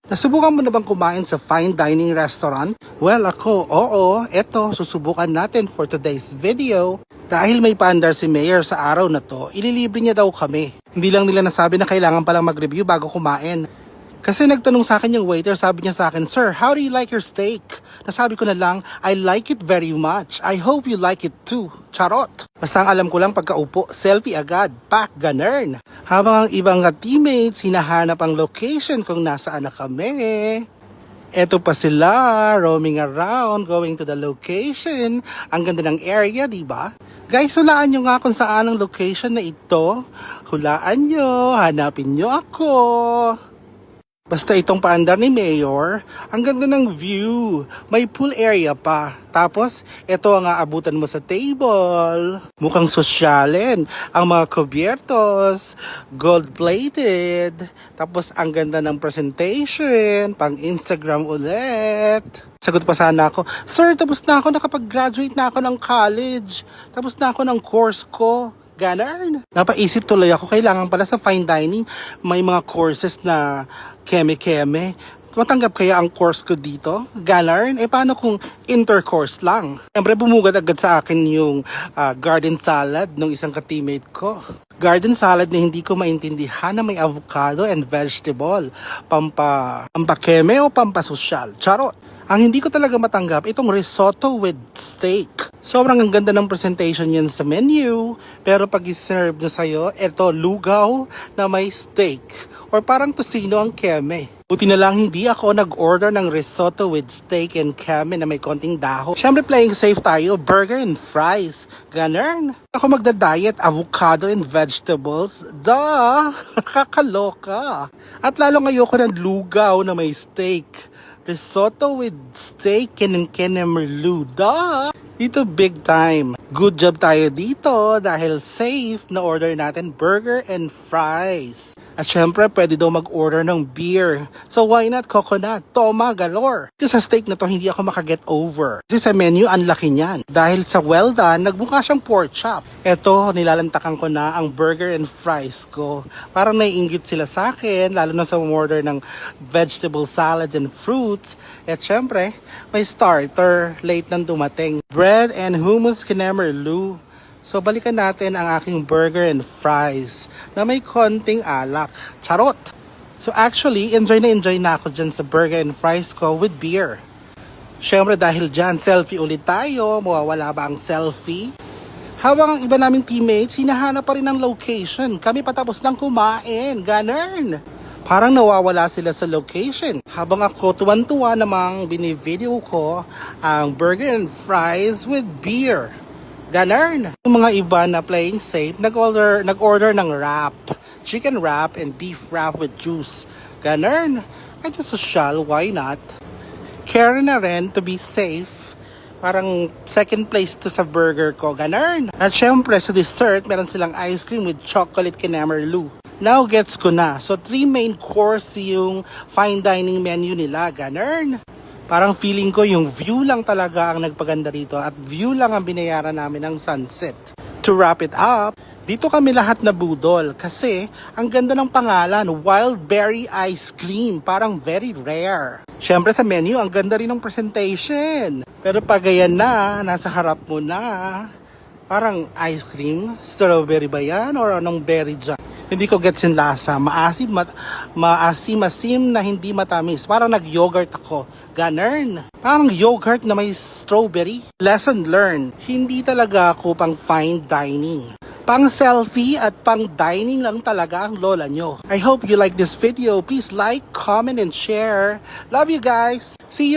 Nasubukan mo na bang kumain sa fine dining restaurant? Well, ako, oo. Eto, susubukan natin for today's video. Dahil may paandar si Mayor sa araw na to, ililibre niya daw kami. Hindi lang nila nasabi na kailangan palang mag-review bago kumain. Kasi nagtanong sa akin yung waiter, sabi niya sa akin, "Sir, how do you like your steak?" Nasabi ko na lang, "I like it very much. I hope you like it too." Charot! Basta ang alam ko lang pagkaupo, selfie agad, pak, ganern. Habang ang ibang teammates, hinahanap ang location kung nasaan na kami. Eto pa sila, roaming around, going to the location. Ang ganda ng area, di ba? Guys, hulaan nyo nga kung saan ang location na ito. Hulaan nyo, hanapin nyo ako. Basta itong paandar ni Mayor, ang ganda ng view. May pool area pa. Tapos, ito ang aabutan mo sa table. Mukhang sosyalin. Ang mga kubyertos, gold-plated. Tapos, ang ganda ng presentation. Pang Instagram ulit. Sagot pa sana ako, "Sir, tapos na ako. Nakapag-graduate na ako ng college. Tapos na ako ng course ko." Ganun. Napaisip tuloy ako, kailangan pala sa fine dining, may mga courses na keme-keme. Matanggap kaya ang course ko dito? Ganun. Paano kung intercourse lang? Siyempre, bumugad agad sa akin yung garden salad ng isang ka-teammate ko. Garden salad na hindi ko maintindihan na may avocado and vegetable. Pampakeme o pampasosyal? Charot. Ang hindi ko talaga matanggap, itong risotto with steak. Sobrang ang ganda ng presentation yan sa menu. Pero pag iserve na sa'yo, ito lugaw na may steak. Or parang tosino ang keme. Buti na lang hindi ako nag-order ng risotto with steak and keme na may konting dahon. Siyempre playing safe tayo, burger and fries. Ganun. Ako magda-diet, avocado and vegetables. Duh! Kakaloka. At lalo ayoko ng lugaw na may steak. Risotto with steak and kenemerlu. Duh! Dito big time. Good job tayo dito dahil safe na order natin burger and fries. At syempre pwede daw mag-order ng beer. So why not coconut? Toma galore. Kasi sa steak na to hindi ako makaget over. Kasi sa menu ang laki niyan. Dahil sa well done, nagmukha siyang pork chop. Eto, nilalantakan ko na ang burger and fries ko. Parang naiinggit sila sa akin, lalo na sa order ng vegetable salads and fruits. At syempre, may starter, late nang dumating. Bread and hummus kenemerlu. So balikan natin ang aking burger and fries na may konting alak. Charot! So actually, enjoy na ako dyan sa burger and fries ko with beer. Syempre dahil dyan, selfie ulit tayo. Mawawala ba ang selfie? Habang ang iba naming teammates, hinahanap pa rin ang location. Kami patapos ng kumain. Ganun! Parang nawawala sila sa location. Habang ako tuwan-tuwa namang binivideo ko ang burger and fries with beer. Ganun. Yung mga iba na playing safe, nag-order ng wrap. Chicken wrap and beef wrap with juice. Ganun. Ay, social, why not? Care na rin to be safe. Parang second place to sa burger ko. Ganun. At syempre sa dessert, meron silang ice cream with chocolate kenemerlu. Now gets ko na. So 3 main course yung fine dining menu nila. Ganun. Parang feeling ko yung view lang talaga ang nagpaganda rito at view lang ang binayaran namin ng sunset. To wrap it up, dito kami lahat na budol kasi ang ganda ng pangalan, Wild Berry Ice Cream, parang very rare. Syempre sa menu, ang ganda rin ng presentation. Pero pag ayan na, nasa harap mo na, parang ice cream, strawberry ba yan or anong berry dyan? Hindi ko gets yung lasa. Maasim-asim na hindi matamis. Parang nag-yogurt ako. Ganun. Parang yogurt na may strawberry. Lesson learned. Hindi talaga ako pang fine dining. Pang selfie at pang dining lang talaga ang lola nyo. I hope you like this video. Please like, comment, and share. Love you guys. See you.